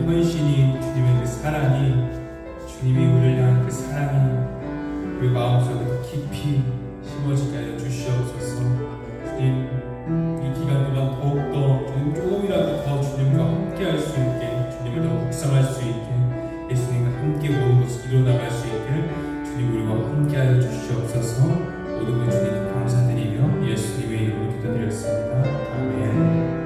헌신이, 주님의 그 사랑이, 주님이 우리를 향한 그 사랑이 우리 마음속에 더 깊이 심어지게 하여 주시옵소서. 주님, 이 기간 동안 더욱더 주님 조금이라도 더 주님과 함께 할 수 있게, 주님을 더 묵상할 수 있게, 예수님과 함께 모든 것을 이루어나갈 수 있게 주님 우리와 함께 하여 주시옵소서. 모든 것 주님께 감사드리며 예수님의 이름으로 기도드렸습니다. 아멘.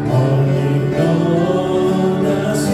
멀리 떠나서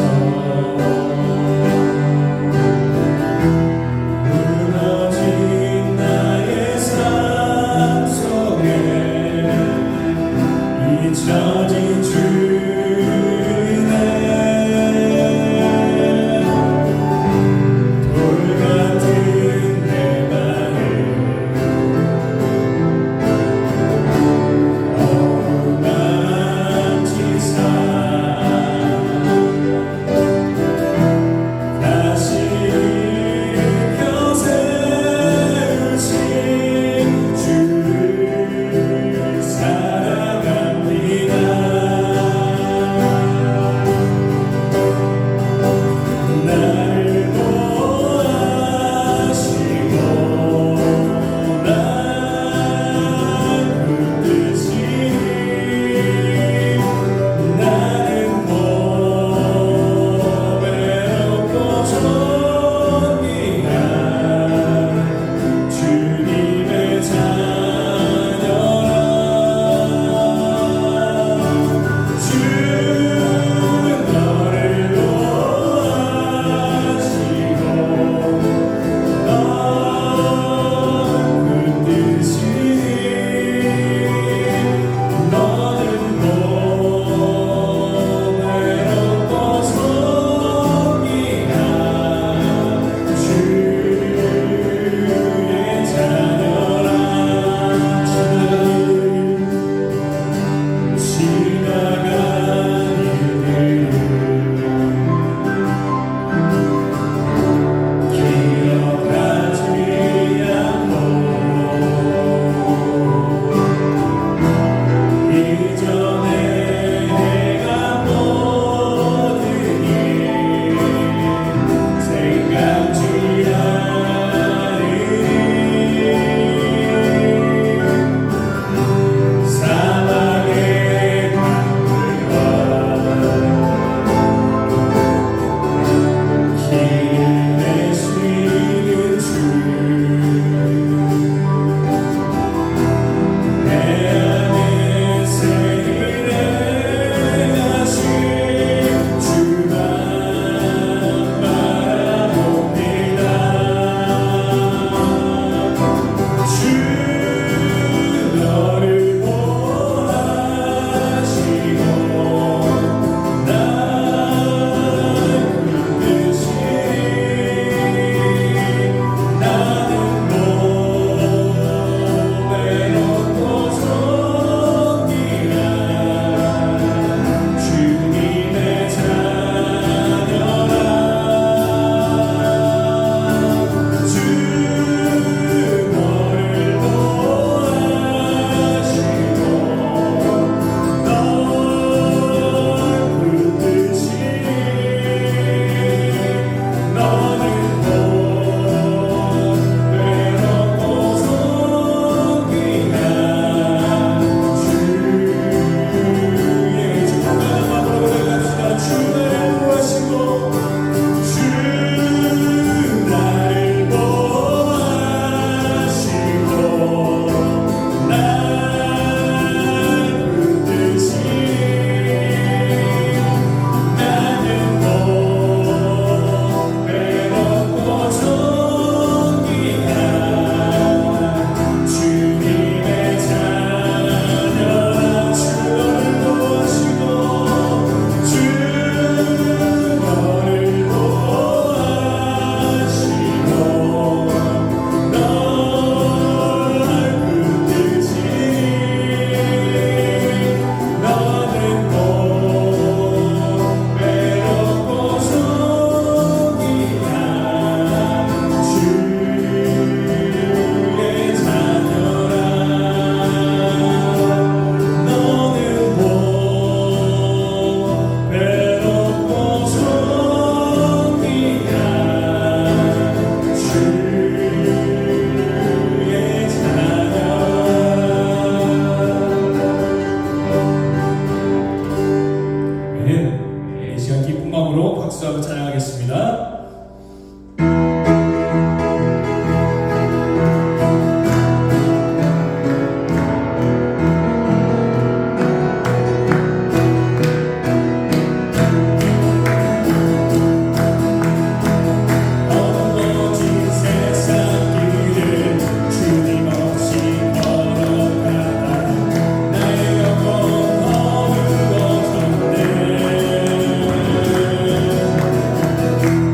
한번 찬양하겠습니다.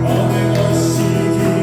어느 곳이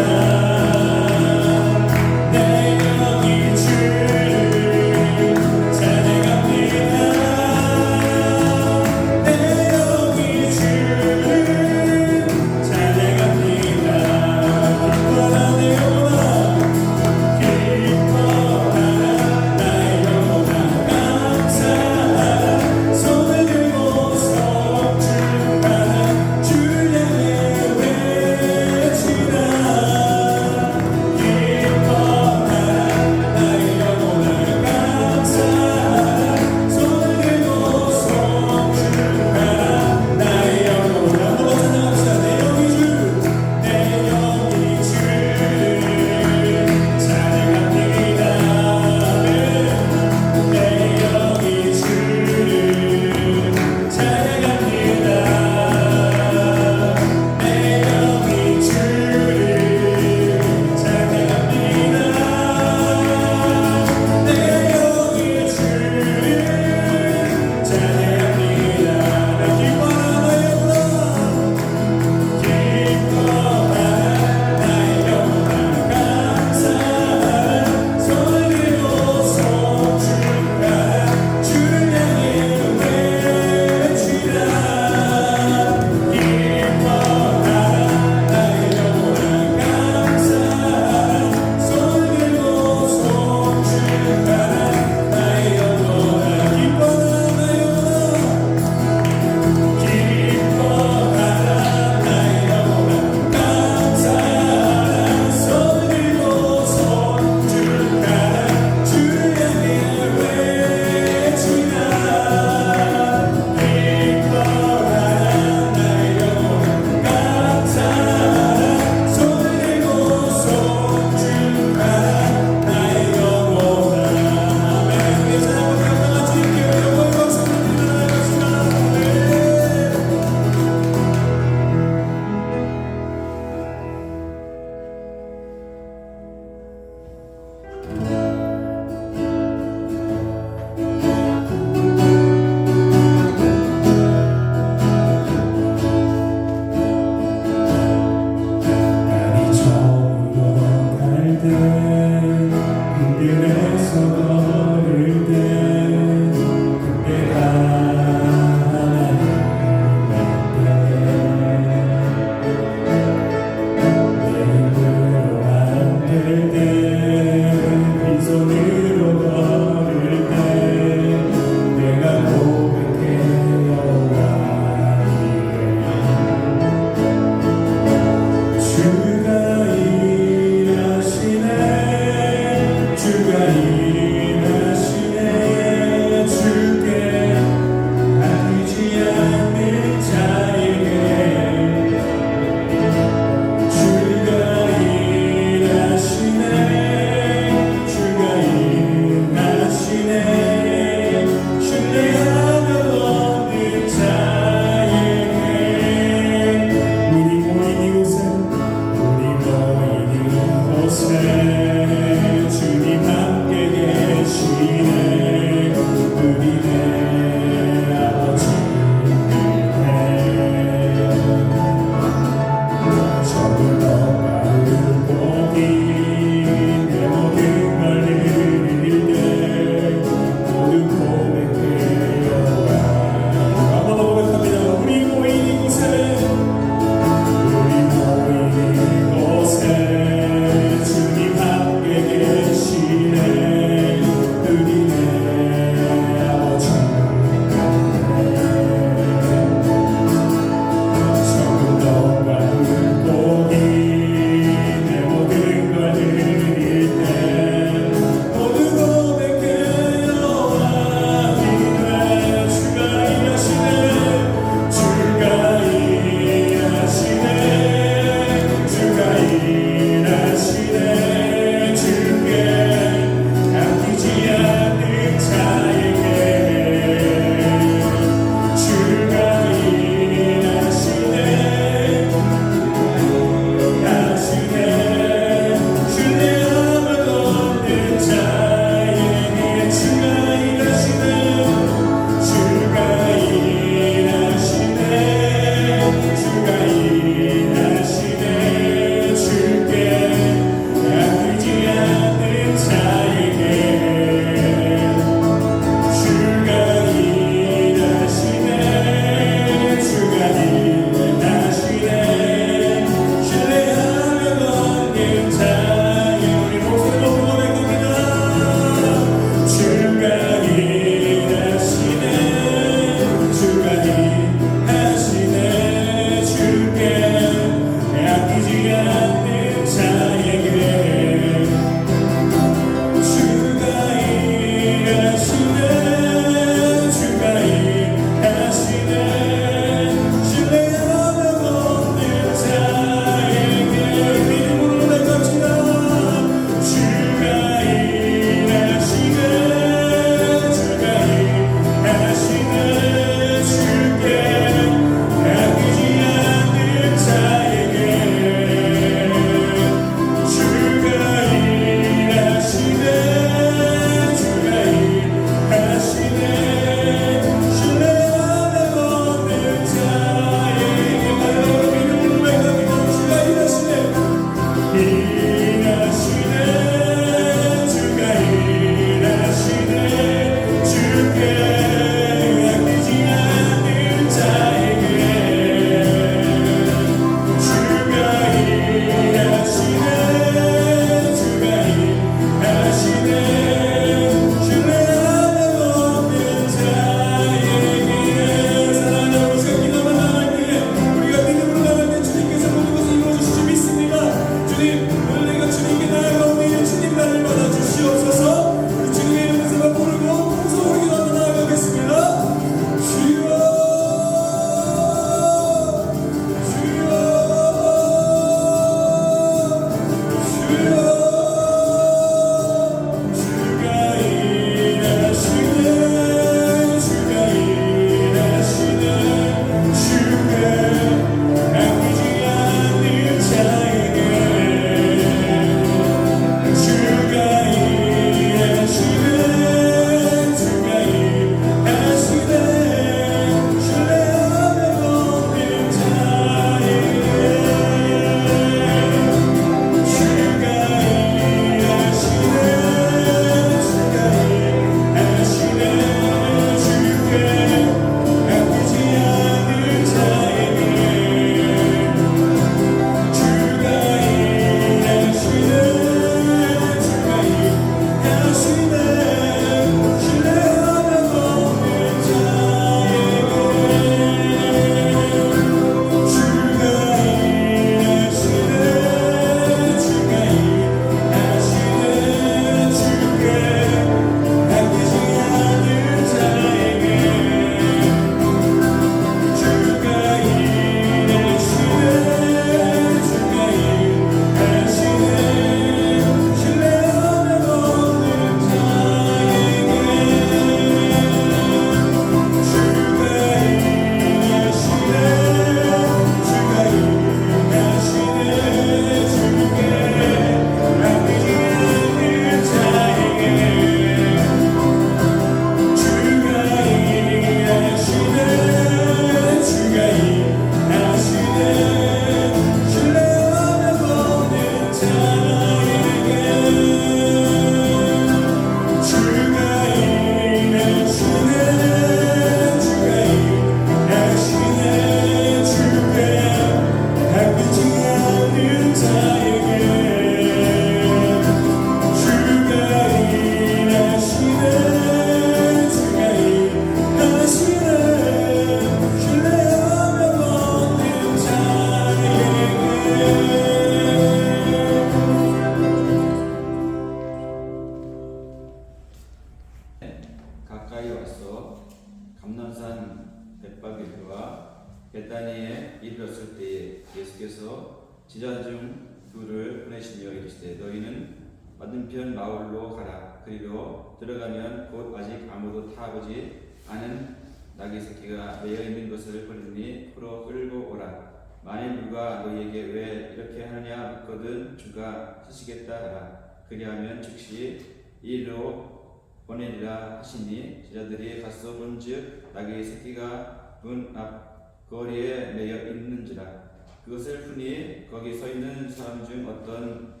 예수께서 제자 중 둘을 보내시며 이르시되 너희는 맞은편 마을로 가라. 그리로 들어가면 곧 아직 아무도 타보지 않은 나귀 새끼가 매여 있는 것을 보리니 풀어 끌고 오라. 만일 누가 너희에게 왜 이렇게 하느냐 묻거든 주가 쓰시겠다 하라. 그리하면 즉시 이리로 보내리라 하시니 제자들이 가서 본즉 나귀 새끼가 문 앞 거리에 매여 있는지라. 그것을 푸니 거기 서 있는 사람 중 어떤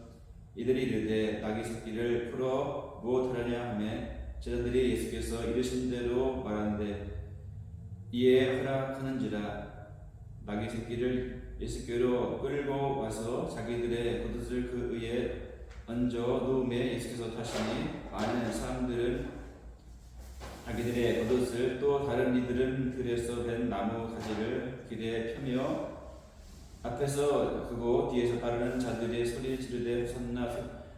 이들이 이르되 나귀 새끼를 풀어 무엇하려냐 하며 제자들이 예수께서 이르신 대로 말하는데 이에 허락하는지라. 나귀 새끼를 예수께로 끌고 와서 자기들의 겉옷을 그 위에 얹어 놓음에 예수께서 타시니 많은 사람들은 자기들의 겉옷을 또 다른 이들은 들에서 벤 나무 가지를 길에 펴며 앞에서 그고 뒤에서 따르는 자들의 소리를 지르되 호산나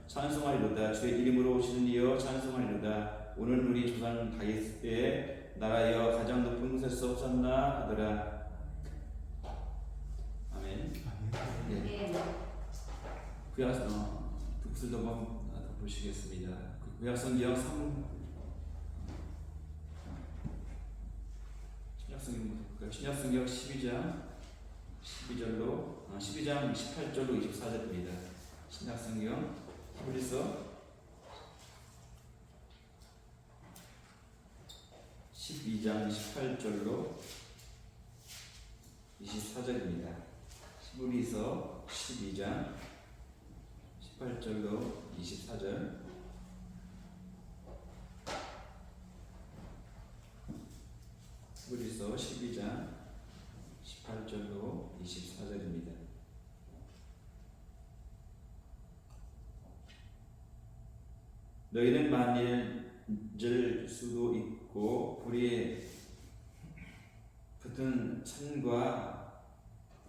찬송하리로다. 주의 이름으로 오시는 이여 찬송하리로다. 오늘 우리 조상 다윗의 나라여 가장 높은 곳에서 호산나 하더라. 아멘. 네. 구약성 두 곳을 더 보시겠습니다. 구약성경 신약성경 12장 18절로 24절입니다. 신약성경 히브리서 12장 18절로 24절입니다. 히브리서 12장 18절로 24절. 히브리서 12장 18절로 24절입니다. 너희는 만일 수도 있고 불이 붙은 산과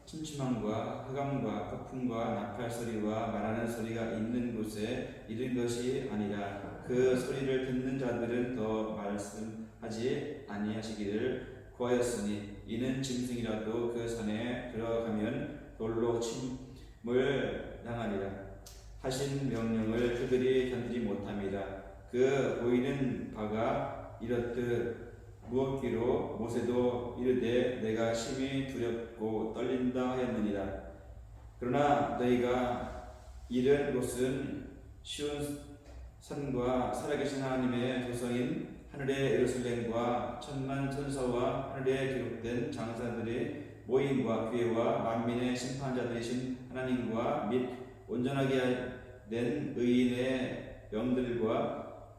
침침함과 흑암과 폭풍과 나팔 소리와 말하는 소리가 있는 곳에 이른 것이 아니라 그 소리를 듣는 자들은 더 말씀하지 아니하시기를 구하였으니 이는 짐승이라도 그 산에 들어가면 돌로 침을 당하리라 하신 명령을 그들이 견디지 못함이라. 그 보이는 바가 이렇듯 무엇기로 모세도 이르되 내가 심히 두렵고 떨린다 하였느니라. 그러나 너희가 이른 곳은 시온 산과 살아계신 하나님의 도성인 하늘의 예루살렘과 천만 천사와 하늘에 기록된 장사들의 모임과 교회와 만민의 심판자들이신 하나님과 및 온전하게 된 의인의 영들과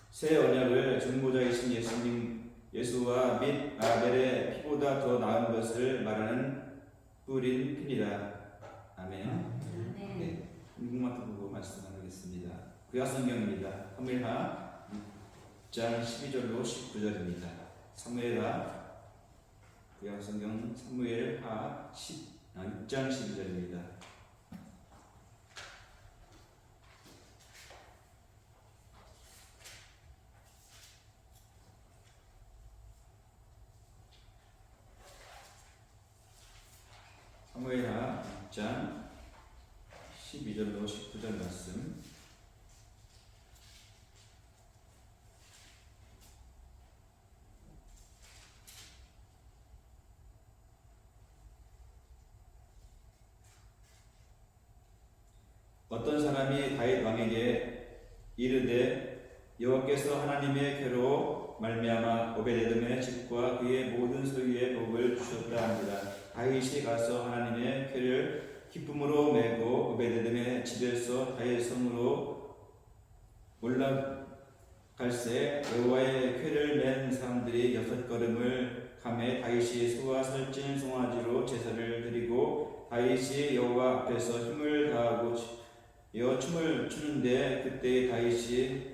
새 언약을 중보자이신 예수와 및 아벨의 피보다 더 나은 것을 말하는 뿌린 피니라. 아멘. 네, 궁금한 부분 말씀 나누겠습니다. 구약성경입니다. 사무엘하 6장 12절로 19절입니다. 사무엘하 구약성경 사무엘하 6장 12절입니다. 사무엘하 6장 12절로 19절 말씀. 어떤 사람이 다윗 왕에게 이르되 여호와께서 하나님의 궤로 말미암아 오베데돔의 집과 그의 모든 소유의 복을 주셨다 하니라. 다윗이 가서 하나님의 궤를 기쁨으로 메고 오베데돔의 집에서 다윗 성으로 올라갈새 여호와의 궤를 맨 사람들이 6걸음을 가매 다윗이 소와 살찐 송아지로 제사를 드리고 다윗이 여호와 앞에서 힘을 다하고 춤을 추는데 그때 다윗이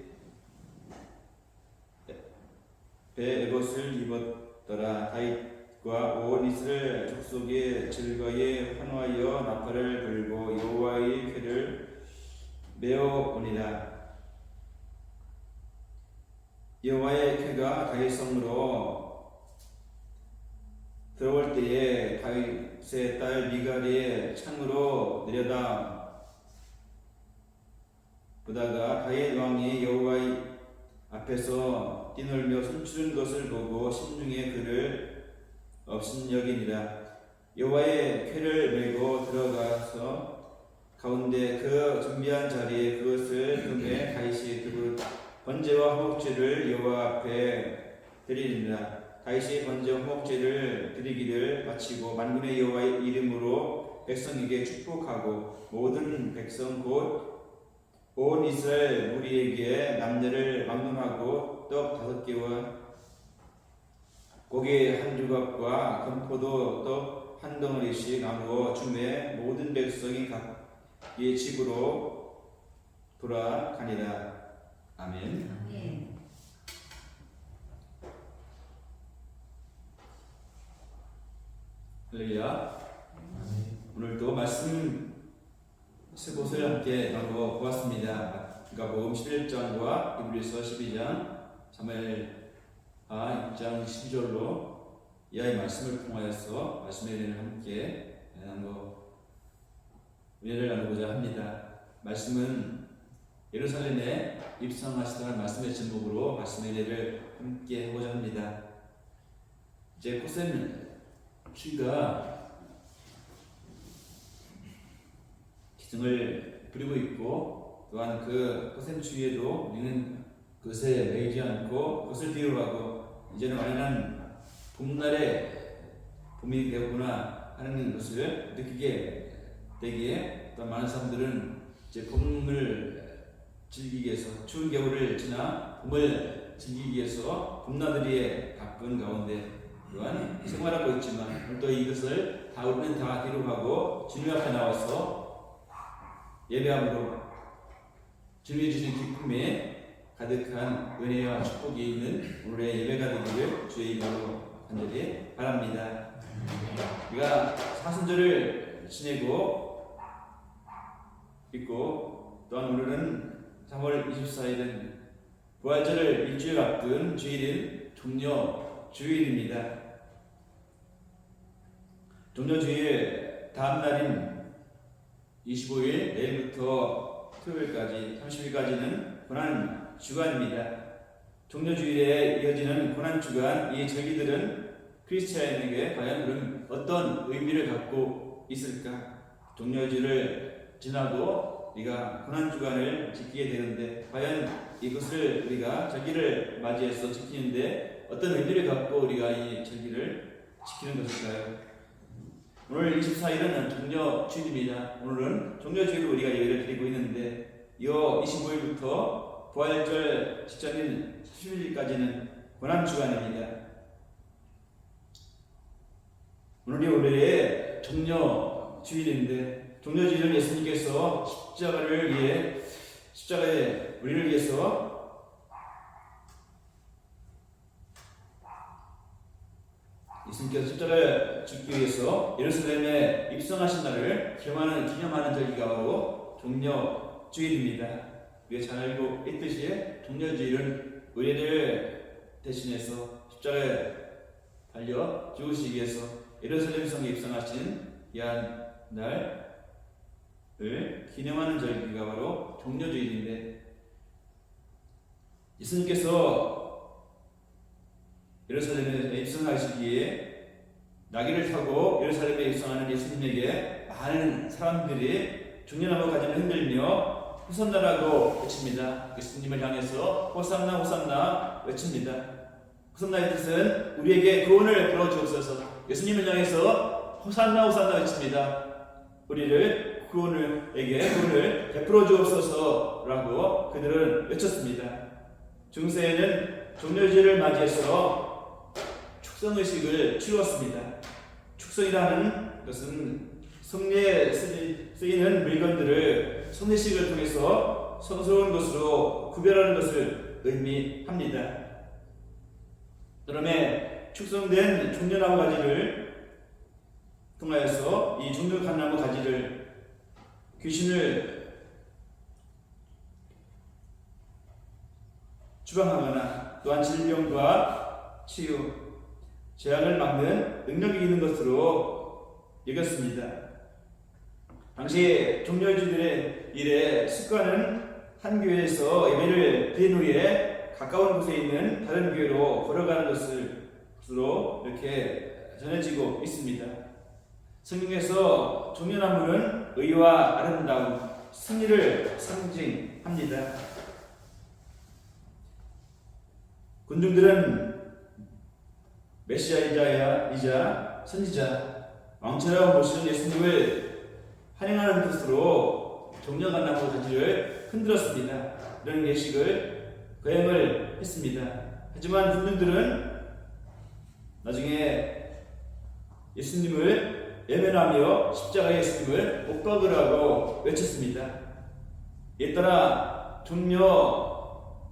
베옷을 입었더라. 다윗과 온 이스라엘 족속이 즐거이 환호하여 나팔을 불고 여호와의 궤를 메어 오니라. 여호와의 궤가 다윗 성으로 들어올 때에 다윗의 딸 미갈의 창으로 내려다 보다가 다윗 왕이 여호와의 앞에서 뛰놀며 춤추는 것을 보고 심중에 그를 업신여기니라. 여호와의 궤를 메고 들어가서 가운데 그 준비한 자리에 그것을 금에 다윗이 두고 번제와 화목제를 여호와 앞에 드리니라. 다윗이 번제와 화목제를 드리기를 마치고 만군의 여호와의 이름으로 백성에게 축복하고 모든 백성 곧 온 이스라엘 무리에게 남녀를 막론하고 떡 5개와 고기 한 조각과 건포도 떡 한 덩어리씩 나누어 주매 모든 백성이 각기 집으로 돌아가니라. 아멘. 아멘. 할렐루야. 오늘도 말씀 세 곳을 함께 나누어 보았습니다. 마가복음 11장과 히브리서 12장, 사무엘하 6장 12절로 이하의 말씀을 통하여서 말씀의 은혜를 함께 은혜를 나누고자 합니다. 말씀은 예루살렘에 입성하시다는 말씀의 제목으로 말씀의 은혜를 함께 하고자 합니다. 이제 고센 추위가 기승을 부리고 있고 또한 그 고센 추위에도 우리는 그것에 매이지 않고 그것을 비유하고 이제는 완연한 봄날에 봄이 되었구나 하는 것을 느끼게 되기에 또 많은 사람들은 이제 봄을 즐기기 위해서 추운 겨울을 지나 봄을 즐기기 위해서 봄나들이의 바쁜 가운데 또한 생활하고 있지만 또 이것을 다 우리는 다 기록하고 주님 앞에 나와서 예배함으로 주님이 주신 기쁨에 가득한 은혜와 축복이 있는 오늘의 예배가 되기를 주의 이름으로 간절히 바랍니다. 우리가 사순절을 지내고 있고 또한 오늘은 3월 24일은 부활절을 일주일 앞둔 주일인 종려 주일입니다. 종려 주일 다음 날인 25일 내일부터 토요일까지 30일까지는 고난 주간입니다. 종려 주일에 이어지는 고난 주간 이 절기들은 크리스찬에게 과연 어떤 의미를 갖고 있을까? 종려 주일을 지나도 우리가 고난 주간을 지키게 되는데 과연 이것을 우리가 절기를 맞이해서 지키는데 어떤 의미를 갖고 우리가 이 절기를 지키는 것일까요? 오늘 24일은 종려 주일입니다. 오늘은 종려 주일로 우리가 예배를 드리고 있는데 이 25일부터 부활절 직전인 30일까지는 고난 주간입니다. 오늘이 올해의 종려 주일인데 종려 주일은 예수님께서 십자가에 우리를 위해서 예수님께서 십자가를 죽기 위해서 예루살렘에 입성하신 날을 기념하는 절기가 바로 종려 주일입니다. 우리가 잘 알고 있듯이 종려 주일은 우리를 대신해서 십자가에 달려 죽으시기 위해서 예루살렘 성에 입성하신 이한 날을 기념하는 절기가 바로 종려 주일인데 예수님께서 예루살렘에 입성하시기에 나귀를 타고 예루살렘에 입성하는 예수님에게 많은 사람들이 종려나무 가지를 흔들며 호산나라고 외칩니다. 예수님을 향해서 호산나 호산나 외칩니다. 호산나의 뜻은 우리에게 구원을 불어주옵소서. 예수님을 향해서 호산나 호산나 외칩니다. 우리를 구원을 베풀어 주옵소서라고 그들은 외쳤습니다. 중세에는 종려주일을 맞이해서 축성의식을 치루었습니다. 축성이라는 것은 성례에 쓰이는 물건들을 성례식을 통해서 성스러운 것으로 구별하는 것을 의미합니다. 그러면 축성된 종려나무 가지를 통하여서 이 종려나무 가지를 귀신을 추방하거나 또한 질병과 치유, 재앙을 막는 능력이 있는 것으로 여겼습니다. 당시 종려주들의 일에 습관은 한 교회에서 예배를 드린 후에 가까운 곳에 있는 다른 교회로 걸어가는 것으로 이렇게 전해지고 있습니다. 성경에서 종려나무는 의와 아름다움, 승리를 상징합니다. 군중들은 메시아이자 선지자, 왕처럼 모시는 예수님을 환영하는 뜻으로 종려나무 가지를 흔들었습니다. 이런 예식을 거행을 했습니다. 하지만 군중들은 나중에 예수님을 외면하며 십자가의 예수님을 못 박으라고 외쳤습니다. 이에 따라 종려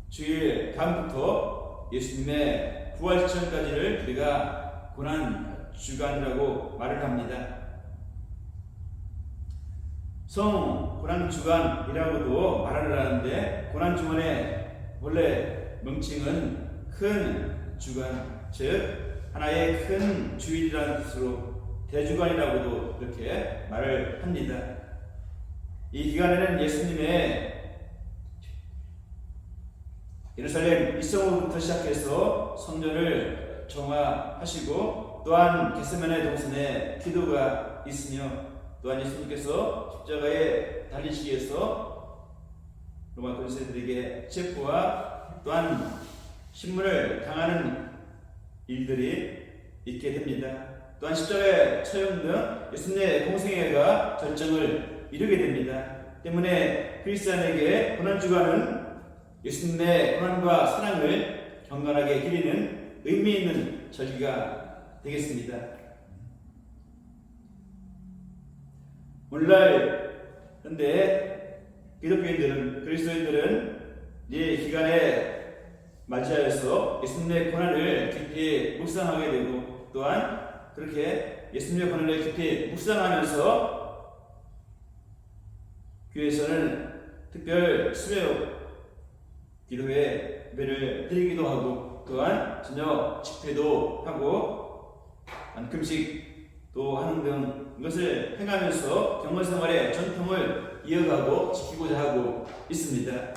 주일 다음부터 예수님의 부활 시점까지를 우리가 고난 주간이라고 말을 합니다. 성 고난 주간이라고도 말을 하는데, 고난 주간의 원래 명칭은 큰 주간, 즉 하나의 큰 주일이라는 뜻으로 대주간이라고도 이렇게 말을 합니다. 이 기간에는 예수님의 예루살렘 입성으로부터 시작해서 성전을 정화하시고, 또한 겟세마네 동산에 기도가 있으며, 또한 예수님께서 십자가에 달리시기 위해서 로마 권세들에게 체포와 또한 신문을 당하는 일들이 있게 됩니다. 또한 십자가의 처형 등 예수님의 공생애가 절정을 이루게 됩니다. 때문에 그리스도인에게 고난주간은 예수님의 고난과 사랑을 경건하게 기리는 의미 있는 절기가 되겠습니다. 오늘날 현대 기독교인들은, 그리스도인들은 이 기간에 맞이하여서 예수님의 고난을 깊이 묵상하게 되고, 또한 그렇게 예수님의 고난을 깊이 묵상하면서 교회에서는 특별 수요 기도회 예배를 드리기도 하고, 또한 저녁 집회도 하고 금식도 하는 등 이것을 행하면서 경건생활의 전통을 이어가고 지키고자 하고 있습니다.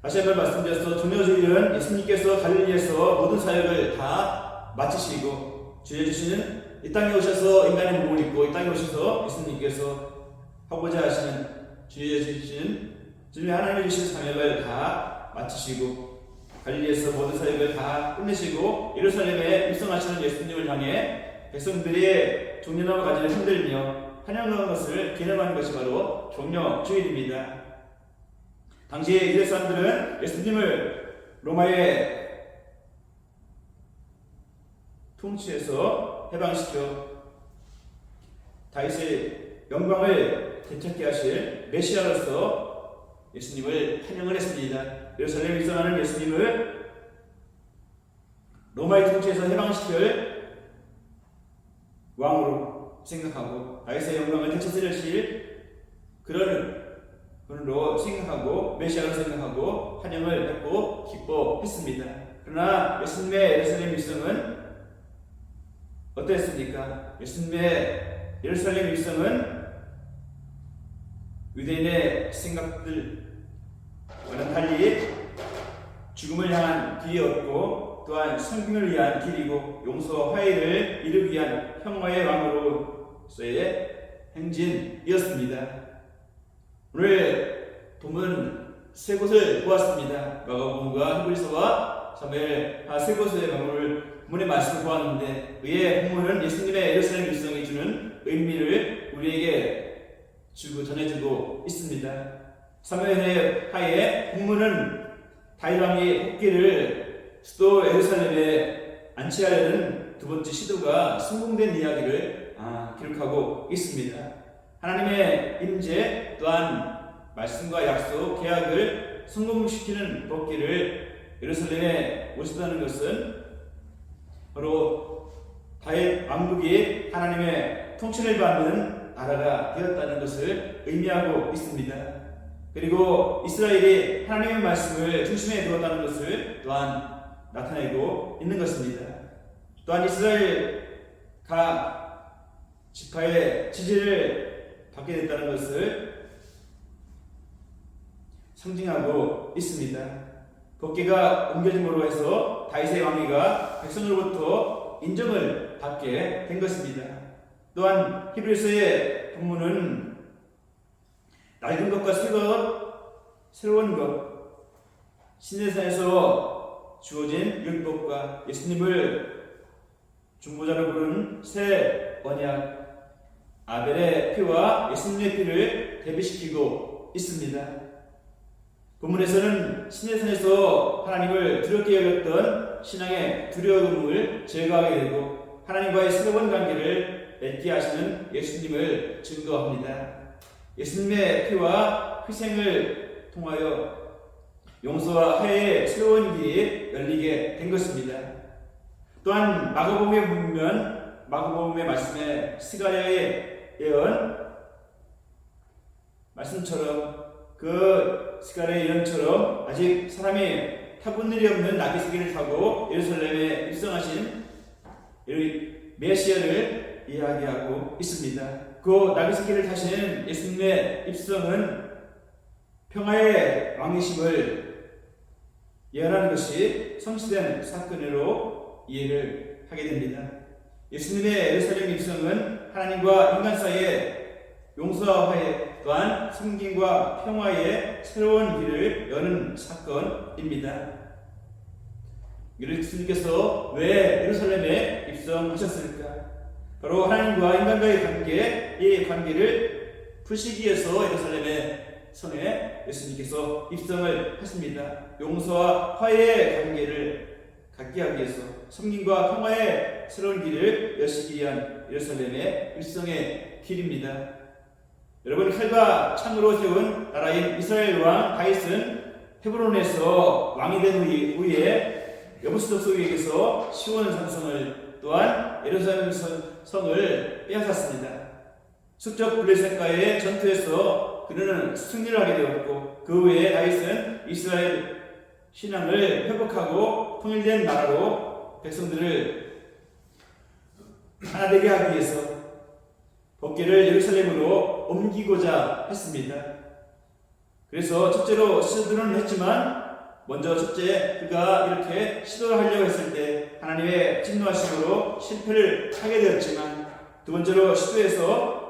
다시 한번 말씀드려서 종려주일은 예수님께서 갈릴리에서 모든 사역을 다 마치시고 주의 주시는 이 땅에 오셔서 인간의 몸을 입고 이 땅에 오셔서 예수님께서 하고자 하시는 주의 주시는 주님의 하나님의 주신 사역을 다 마치시고 갈릴리에서 모든 사역을 다 끝내시고 예루살렘에 입성하시는 예수님을 향해 백성들이 종려나무 가지를 흔들며 환영하는 것을 기념하는 것이 바로 종려주일입니다. 당시 이스라엘 사람들은 예수님을 로마의 통치에서 해방시켜 다윗의 영광을 되찾게 하실 메시아로서 예수님을 환영을 했습니다. 예루살렘에 입성하는 예수님을 로마의 통치에서 해방시킬 왕으로 생각하고 다윗의 영광을 되찾으실 그런 분으로 생각하고 메시아로 생각하고 환영을 했고 기뻐했습니다. 그러나 예수님의 예루살렘 입성은 어땠습니까? 예수님의 예루살렘 입성은 유대인의 생각들과는 달리 죽음을 향한 길이었고, 또한 성김을 위한 길이고 용서와 화해를 이루기 위한 평화의 왕으로서의 행진이었습니다. 오늘 본문 세 곳을 보았습니다. 마가복음과 히브리서와 사무엘 세 곳의 본문의 말씀을 보았는데, 의의 본문은 예수님의 예루살렘 입성이 주는 의미를 우리에게 전해주고 있습니다. 사무엘의 하에 본문은 다윗 왕이 복귀를 수도 예루살렘에 안치하려는 두 번째 시도가 성공된 이야기를 기록하고 있습니다. 하나님의 임재 또한 말씀과 약속, 계약을 성공시키는 복귀를 예루살렘에 오셨다는 것은 바로 다윗 왕국이 하나님의 통치를 받는 나라가 되었다는 것을 의미하고 있습니다. 그리고 이스라엘이 하나님의 말씀을 중심에 두었다는 것을 또한 나타내고 있는 것입니다. 또한 이스라엘 각 지파의 지지를 받게 됐다는 것을 상징하고 있습니다. 법궤가 옮겨짐으로 해서 다윗의 왕위가 백성으로부터 인정을 받게 된 것입니다. 또한 히브리서의 본문은 낡은 것과 새 것, 새로운 것, 시내산에서 주어진 율법과 예수님을 중보자로 부르는 새 언약, 아벨의 피와 예수님의 피를 대비시키고 있습니다. 본문에서는 시내산에서 하나님을 두렵게 여겼던 신앙의 두려움을 제거하게 되고 하나님과의 새로운 관계를 맺게 하시는 예수님을 증거합니다. 예수님의 피와 희생을 통하여 용서와 화해의 새로운 길이 열리게 된 것입니다. 또한 마가복음에 보면 마가복음의 말씀에 스가랴의 예언 말씀처럼 그 스가랴의 예언처럼 아직 사람이 타본 일이 없는 나귀 새끼를 타고 예루살렘에 입성하신 메시아를 이야기하고 있습니다. 그 나귀 새끼를 타신 예수님의 입성은 평화의 왕이심을 예언하는 것이 성취된 사건으로 이해를 하게 됩니다. 예수님의 예루살렘 입성은 하나님과 인간 사이의 용서와 화해 또한 섬김과 평화의 새로운 길을 여는 사건입니다. 예수님께서 왜 예루살렘에 입성하셨을까? 바로 하나님과 인간과의 관계, 이 관계를 푸시기 위해서 예루살렘의 성에 예수님께서 입성을 하십니다. 용서와 화해의 관계를 갖게 하기 위해서 섬김과 평화의 새로운 길을 여시기 위한 예루살렘의 입성의 길입니다. 여러분, 칼과 창으로 세운 나라인 이스라엘 왕 다윗은 헤브론에서 왕이 된 후에 여부스 족속에게서 시온 산성을 또한 예루살렘 성을 빼앗았습니다. 숙적 블레셋과의 전투에서 그는 승리를 하게 되었고 그 후에 다윗은 이스라엘 신앙을 회복하고 통일된 나라로 백성들을 하나 되게 하기 위해서 법궤를 예루살렘으로 옮기고자 했습니다. 그래서 첫째로 시도는 했지만 먼저 첫째 그가 이렇게 시도를 하려고 했을 때 하나님의 진노하심으로 실패를 하게 되었지만 두 번째로 시도해서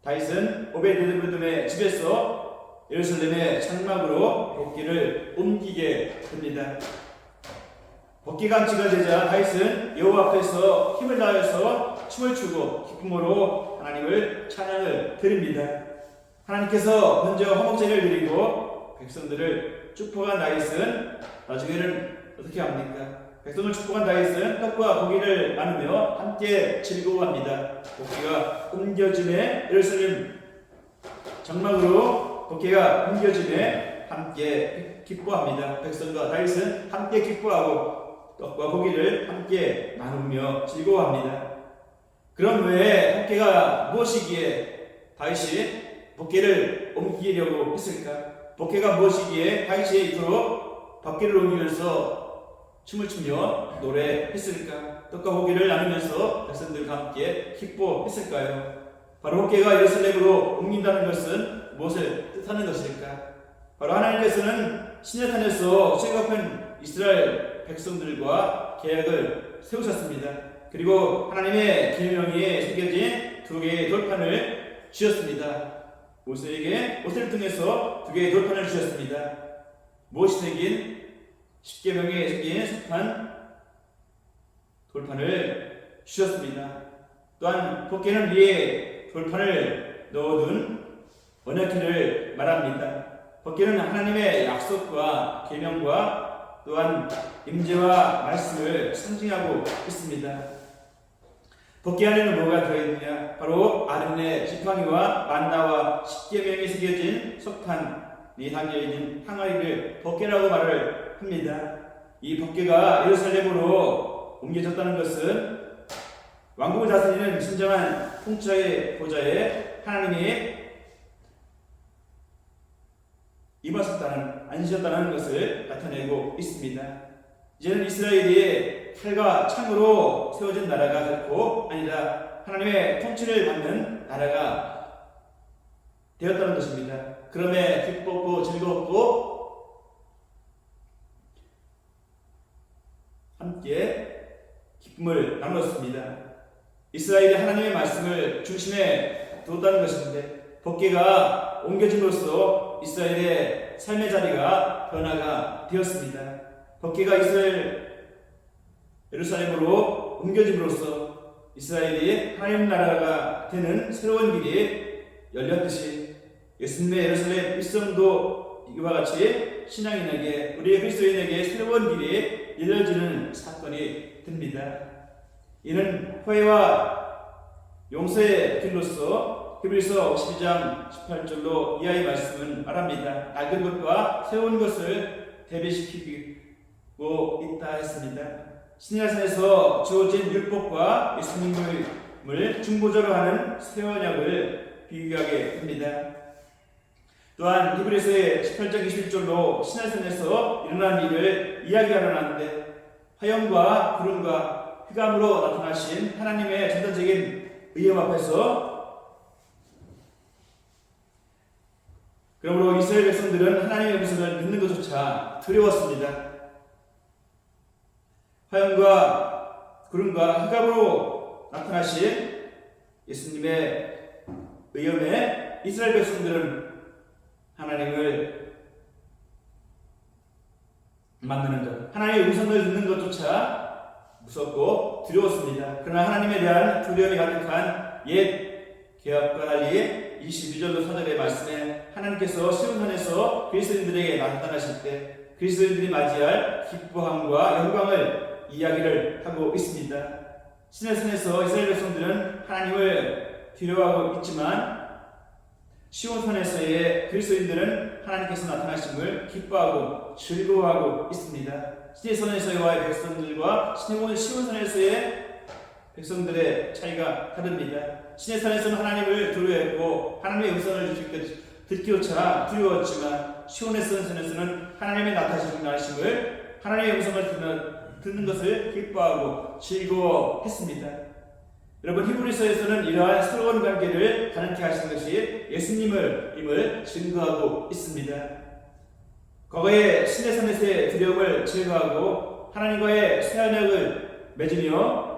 다윗은 오베드에돔의 집에서 예루살렘의 장막으로 법궤를 옮기게 됩니다. 법궤가 안치가 되자 다윗은 여호와 앞에서 힘을 다해서 춤을 추고 기쁨으로 하나님을 찬양을 드립니다. 하나님께서 먼저 화목제를 드리고 백성들을 축복한 다윗은 나중에는 어떻게 합니까? 백성을 축복한 다윗은 떡과 고기를 나누며 함께 즐거워합니다. 법궤가 옮겨짐에 예루살렘 장막으로 법궤가 옮겨짐에 함께 기뻐합니다. 백성과 다윗은 함께 기뻐하고 떡과 고기를 함께 나누며 즐거워합니다. 그런 외에 법궤가 무엇이기에 다윗이 법궤를 옮기려고 했을까? 법궤가 무엇이기에 다윗이 이토록 법궤를 옮기면서 춤을 추며 노래했을까? 떡과 고기를 나누면서 백성들과 함께 기뻐했을까요? 바로 법궤가 예루살렘으로 옮긴다는 것은 무엇을 뜻하는 것일까? 바로 하나님께서는 시내산에서 생각한 이스라엘 백성들과 계약을 세우셨습니다. 그리고 하나님의 계명이 새겨진 두 개의 돌판을 주셨습니다. 모세에게 모세를 통해서 두 개의 돌판을 주셨습니다. 무엇이 새긴 십계명에 새긴 석판 돌판을 주셨습니다. 또한 법궤는 위에 돌판을 넣어둔 언약궤를 말합니다. 법궤는 하나님의 약속과 계명과 또한 임재와 말씀을 상징하고 있습니다. 법궤 안에는 뭐가 들어있느냐? 바로 아론의 지팡이와 만나와 십계명이 새겨진 석판이 담겨있는 항아리를 법궤라고 말을 합니다. 이 법궤가 예루살렘으로 옮겨졌다는 것은 왕국을 다스리는 진정한 통치자의 보좌에 하나님이 임하셨다는, 앉으셨다는 것을 나타내고 있습니다. 이제는 이스라엘이 칼과 창으로 세워진 나라가 결코 아니라 하나님의 통치를 받는 나라가 되었다는 것입니다. 그럼에 기뻤고 즐거웠고 함께 기쁨을 나눴습니다. 이스라엘이 하나님의 말씀을 중심에 두었다는 것인데 법궤가 옮겨짐으로써 이스라엘의 삶의 자리가 변화가 되었습니다. 법궤가 예루살렘으로 옮겨짐으로써 이스라엘이 하나님 나라가 되는 새로운 길이 열렸듯이 예수님의 예루살렘 일성도 이와 같이 신앙인에게 우리 그리스도인에게 새로운 길이 열려지는 사건이 됩니다. 이는 화해와 용서의 길로서 히브리서 12장 18절로 이하의 말씀은 말합니다. 낡은 것과 새로운 것을 대비시키고 있다 했습니다. 시내산에서 주어진 율법과 예수님을 중보자로 하는 새 언약을 비유하게 됩니다. 또한 히브리서의 18장 21절로 시내산에서 일어난 일을 이야기하려 하는데 화염과 구름과 휘감으로 나타나신 하나님의 전단적인 의형 앞에서 그러므로 이스라엘 백성들은 하나님의 음성을 듣는 것조차 두려웠습니다. 화염과 구름과 흑암으로 나타나신 예수님의 의험에 이스라엘 백성들은 하나님을 만나는 것, 하나님의 음성을 듣는 것조차 무섭고 두려웠습니다. 그러나 하나님에 대한 두려움이 가득한 옛 계약과 달리 22절로 4절의 말씀에 하나님께서 시온산에서 그리스도인들에게 나타나실 때 그리스도인들이 맞이할 기뻐함과 영광을 이야기를 하고 있습니다. 시내산에서 이스라엘 백성들은 하나님을 두려워하고 있지만 시온산에서의 그리스도인들은 하나님께서 나타나심을 기뻐하고 즐거워하고 있습니다. 시내산에서의 백성들과 시온산에서의 백성들의 차이가 다릅니다. 시내산에서는 하나님을 두려워했고 하나님의 음성을 듣기조차 두려웠지만 시온산에서는 하나님의 나타나심을 하나님의 음성을 듣는 것을 기뻐하고 즐거워했습니다. 여러분 히브리서에서는 이러한 새로운 관계를 가능케 하신 것이 예수님을 증거하고 있습니다. 과거의 시내산에서의 두려움을 제거하고 하나님과의 새 언약을 맺으며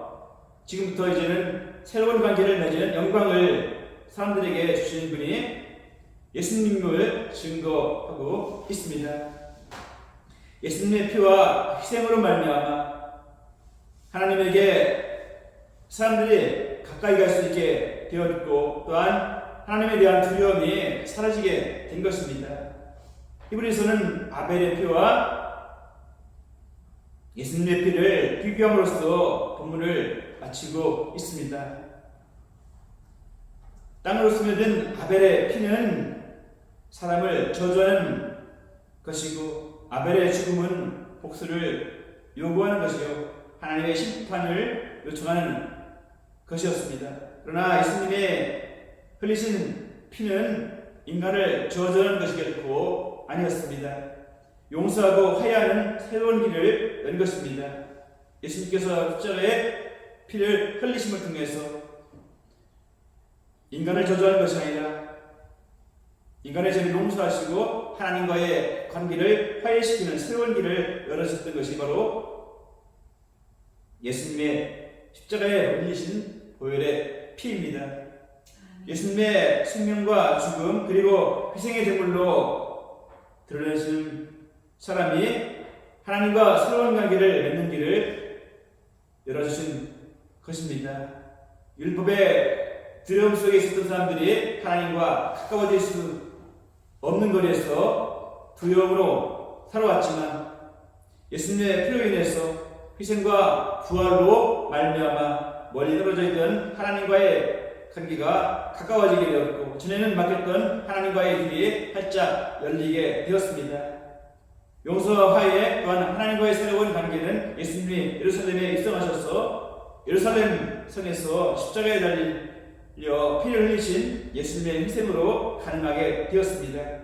지금부터 이제는 새로운 관계를 맺은 영광을 사람들에게 주시는 분이 예수님을 증거하고 있습니다. 예수님의 피와 희생으로 말미암아 하나님에게 사람들이 가까이 갈 수 있게 되었고 또한 하나님에 대한 두려움이 사라지게 된 것입니다. 히브리서는 아벨의 피와 예수님의 피를 비교함으로써 본문을 마치고 있습니다. 땅으로 스며든 아벨의 피는 사람을 저주하는 것이고 아벨의 죽음은 복수를 요구하는 것이요 하나님의 심판을 요청하는 것이었습니다. 그러나 예수님의 흘리신 피는 인간을 저주하는 것이 결코 아니었습니다. 용서하고 화해하는 새로운 길을 연 것입니다. 예수님께서 십자가에 피를 흘리심을 통해서 인간을 저주하는 것이 아니라 인간의 죄를 용서하시고 하나님과의 관계를 화해시키는 새로운 길을 열어주셨던 것이 바로 예수님의 십자가에 흘리신 보혈의 피입니다. 예수님의 생명과 죽음 그리고 희생의 제물로 드러내신 사람이 하나님과 새로운 관계를 맺는 길을 열어주신 것입니다. 율법의 두려움 속에 있었던 사람들이 하나님과 가까워질 수 없는 거리에서 두려움으로 살아왔지만 예수님의 피로 인해서 희생과 부활로 말미암아 멀리 떨어져 있던 하나님과의 관계가 가까워지게 되었고 전에는 막혔던 하나님과의 길이 활짝 열리게 되었습니다. 용서와 화해 또한 하나님과의 새로운 관계는 예수님이 예루살렘에 입성하셔서 예루살렘 성에서 십자가에 달려 피를 흘리신 예수님의 희생으로 가능하게 되었습니다.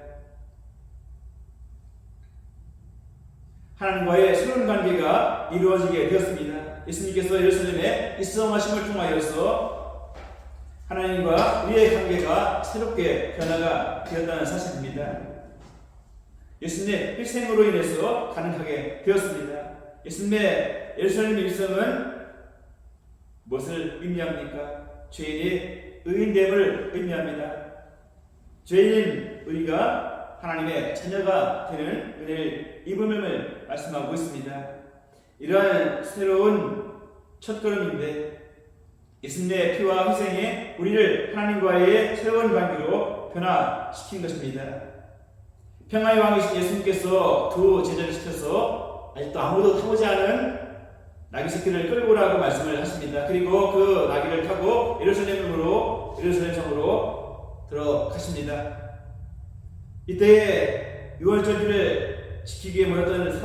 하나님과의 새로운 관계가 이루어지게 되었습니다. 예수님께서 예루살렘에 입성하심을 통하여서 하나님과 우리의 관계가 새롭게 변화가 되었다는 사실입니다. 예수님의 희생으로 인해서 가능하게 되었습니다. 예수님의 예루살렘 입성은 무엇을 의미합니까? 죄인의 의인됨을 의미합니다. 죄인인 우리가 하나님의 자녀가 되는 은혜를 입음을 말씀하고 있습니다. 이러한 새로운 첫걸음인데 예수님의 피와 희생이 우리를 하나님과의 새로운 관계로 변화시킨 것입니다. 평화의 왕이신 예수님께서 두 제자를 시켜서 아직도 아무도 타보지 않은 나귀 새끼를 끌고 오라고 말씀을 하십니다. 그리고 그 나귀를 타고 예루살렘 성으로 들어가십니다. 이때 유월절기를 지키기 위해 모였던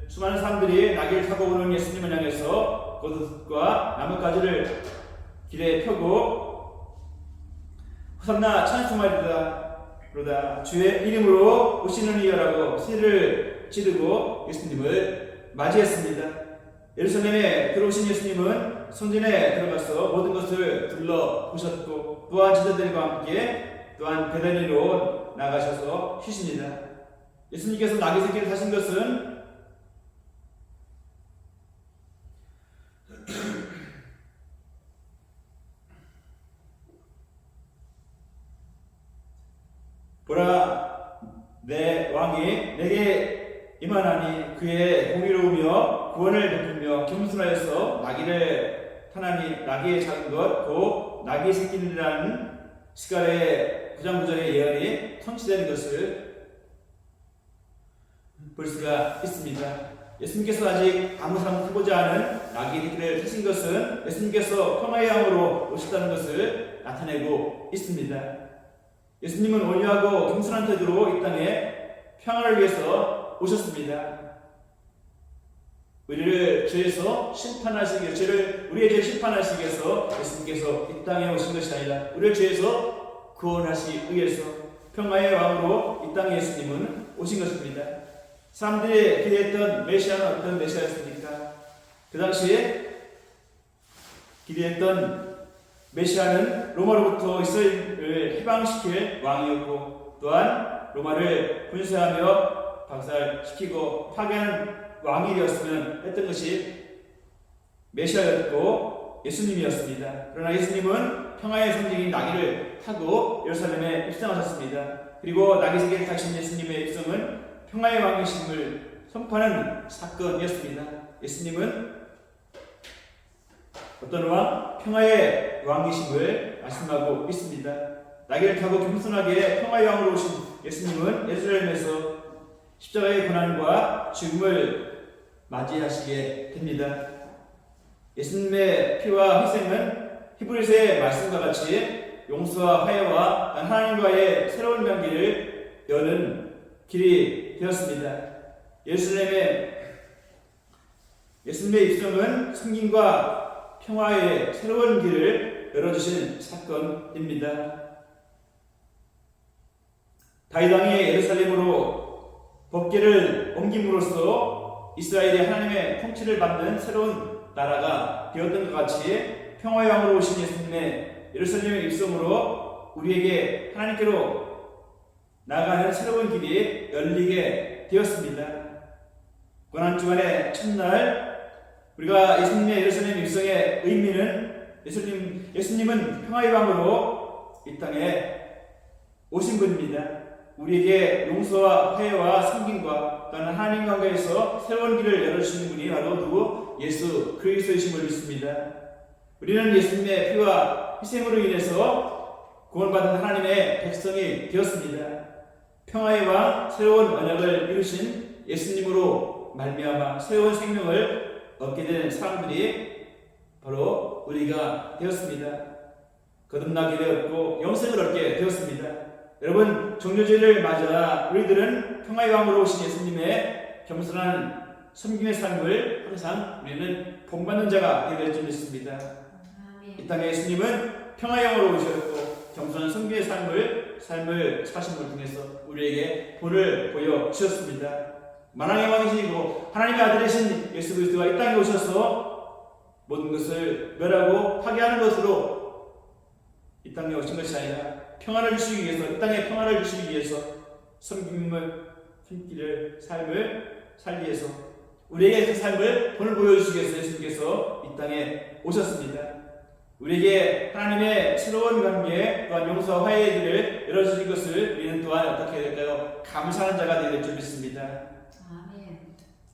수많은 사람들이 나귀를 타고 오는 예수님을 향해서 겉옷과 나뭇가지를 길에 펴고 호산나 찬송하리로다 주의 이름으로 오시는 이여라고 소리를 지르고 예수님을 맞이했습니다. 예루살렘에 들어오신 예수님은 성전에 들어가서 모든 것을 둘러보셨고 또한 제자들과 함께 또한 베다니로 나가셔서 쉬십니다. 예수님께서 나귀 새끼를 타신 것은 보라 내 왕이 내게 임하나니 그의 공의로우며 구원을 베풀며 겸손하여서 나귀를 타나니 나귀의 작은 것 곧 나귀 새끼들이라는 스가랴의 9장 9절의 예언이 성취되는 것을 볼 수가 있습니다. 예수님께서 아직 아무 사람 타보지 않은 나귀 새끼를 타신 것은 예수님께서 평화의 왕으로 오셨다는 것을 나타내고 있습니다. 예수님은 온유하고 겸손한 태도로 이 땅에 평화를 위해서 오셨습니다. 우리를 죄에서 심판하시기 위해서 우리의 죄를 심판하시기 위해서 예수님께서 이 땅에 오신 것이 아니라 우리를 죄에서 구원하시기 위해서 평화의 왕으로 이 땅에 예수님은 오신 것입니다. 사람들이 기대했던 메시아는 어떤 메시아였습니까? 그 당시에 기대했던 메시아는 로마로부터 이스라엘을 해방시킬 왕이었고 또한 로마를 분쇄하며 박살시키고 파괴하는 왕이 되었으면 했던 것이 메시아였고 예수님이었습니다. 그러나 예수님은 평화의 상징인 나귀를 타고 예루살렘에 입성하셨습니다. 그리고 나귀 새끼를 타신 예수님의 입성은 평화의 왕이심을 선포하는 사건이었습니다. 예수님은 어떤 왕? 평화의 왕이심을 말씀하고 있습니다. 나귀를 타고 겸손하게 평화의 왕으로 오신 예수님은 예루살렘에서 십자가의 고난과 죽음을 맞이하시게 됩니다. 예수님의 피와 희생은 히브리서의 말씀과 같이 용서와 화해와 하나님과의 새로운 관계를 여는 길이 되었습니다. 예수님의 입성은 승김과 평화의 새로운 길을 열어주신 사건입니다. 다윗 왕이 예루살렘으로 법궤를 옮김으로써 이스라엘이 하나님의 통치를 받는 새로운 나라가 되었던 것 같이 평화의 왕으로 오신 예수님의 예루살렘의 입성으로 우리에게 하나님께로 나아가는 새로운 길이 열리게 되었습니다. 고난주간의 첫날 우리가 예수님의 예루살렘 입성의 의미는 예수님은 평화의 왕으로 이 땅에 오신 분입니다. 우리에게 용서와 화해와 섬김과 또한 하나님 관계에서 새로운 길을 열어주시는 분이 바로 누구? 예수 그리스도이심을 믿습니다. 우리는 예수님의 피와 희생으로 인해서 구원받은 하나님의 백성이 되었습니다. 평화의 왕 새로운 언약을 이루신 예수님으로 말미암아 새로운 생명을 얻게 된 사람들이 바로 우리가 되었습니다. 거듭나게 되었고 영생을 얻게 되었습니다. 여러분, 종료제를 맞아 우리들은 평화의 왕으로 오신 예수님의 겸손한 섬김의 삶을 항상 우리는 본받는 자가 되게 될 줄 믿습니다. 이 땅에 예수님은 평화의 왕으로 오셨고 겸손한 섬김의 삶을 사심을 통해서 우리에게 본을 보여주셨습니다. 만왕의 왕이시고 하나님의 아들이신 예수 그리스도가 이 땅에 오셔서 모든 것을 멸하고 파괴하는 것으로 이 땅에 오신 것이 아니라 평안을 주시기 위해서, 이 땅에 평안을 주시기 위해서 섬김을, 손길을, 삶을 살기 위해서 우리에게 그 삶을 본을 보여주시기 위해서 예수님께서 이 땅에 오셨습니다. 우리에게 하나님의 새로운 관계 또한 용서와 화해의 길을 열어주신 것을 우리는 또한 어떻게 해야 될까요? 감사하는 자가 되야 될 줄 믿습니다. 아멘.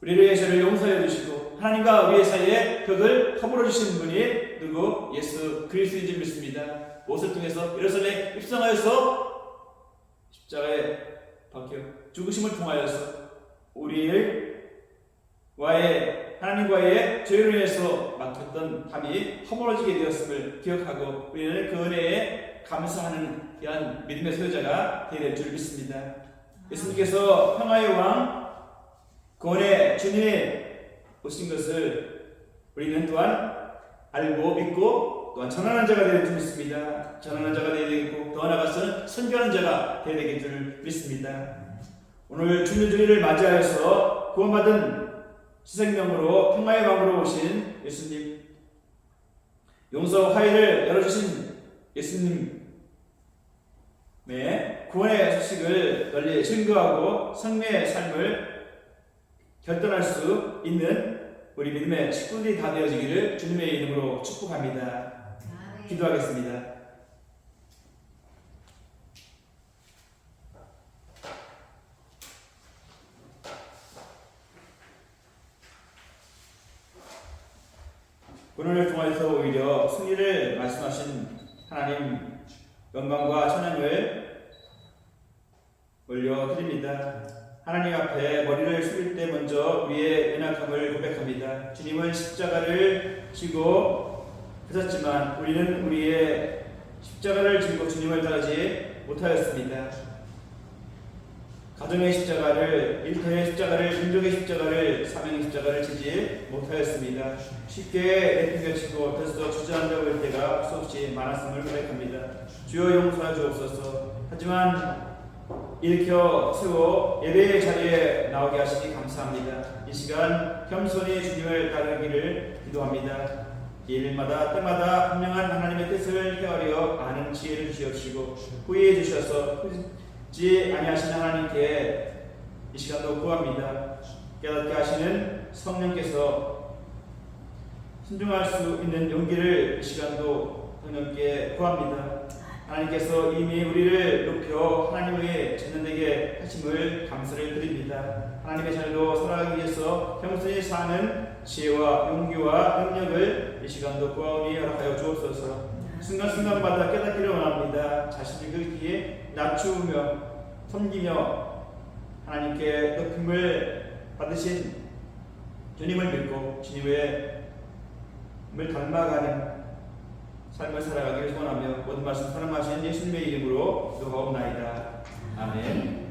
우리의 죄를 용서해 주시고 하나님과 우리의 사이에 벽을 허물어 주신 분이 누구? 예수 그리스도인 줄 믿습니다. 무엇을 통해서? 예루살렘에 입성하여서 십자가에 박혀 죽으심을 통하여서 하나님과의 죄로 인해서 막혔던 담이 허물어지게 되었음을 기억하고 우리는 그 은혜에 감사하는 귀한 믿음의 소유자가 되어야 될 줄 믿습니다. 예수님께서 평화의 왕, 구원의 주님이 오신 것을 우리는 또한 알고 믿고 또한 전하는 자가 되어야 될 줄 믿습니다. 전하는 자가 되어야 되겠고 더 나아가서는 선교하는 자가 되어야 될 줄 믿습니다. 오늘 주님주의를 맞이하여서 구원받은 희생명으로 평화의 왕으로 오신 예수님, 용서 화해를 열어주신 예수님의 구원의 소식을 널리 증거하고 성례의 삶을 결단할 수 있는 우리 믿음의 식구들이 다 되어지기를 주님의 이름으로 축복합니다. 기도하겠습니다. 오늘을 통해서 오히려 승리를 말씀하신 하나님 영광과 찬양을 올려드립니다. 하나님 앞에 머리를 숙일 때 먼저 우리의 연약함을 고백합니다. 주님은 십자가를 지고 하셨지만 우리는 우리의 십자가를 지고 주님을 따르지 못하였습니다. 가정의 십자가를, 일터의 십자가를, 민족의 십자가를, 사명의 십자가를 지지 못하였습니다. 쉽게 내팽개치고 덜써 주저앉아 볼 때가 수없이 많았음을 고백합니다. 주여 용서하여 주옵소서. 하지만 일으켜 세워 예배의 자리에 나오게 하시니 감사합니다. 이 시간 겸손히 주님을 따르기를 기도합니다. 일마다 때마다 분명한 하나님의 뜻을 헤아려 아는 지혜를 주시옵시고 후회해 주셔서 지 아니하시는 하나님께 이 시간도 구합니다. 깨닫게 하시는 성령께서 순종할 수 있는 용기를 이 시간도 성령께 구합니다. 하나님께서 이미 우리를 높여 하나님의 자녀되게 하심을 감사를 드립니다. 하나님의 자녀로 살아가기 위해서 겸손히 사는 지혜와 용기와 능력을 이 시간도 구하오니 허락하여 주옵소서. 순간순간마다 깨닫기를 원합니다. 자신을 그렇게 낮추며 섬기며 하나님께 높임을 받으신 주님을 믿고 주님을 닮아가는 삶을 살아가기를 소원하며 모든 말씀 사랑하시는 예수님의 이름으로 기도하옵나이다. 아멘.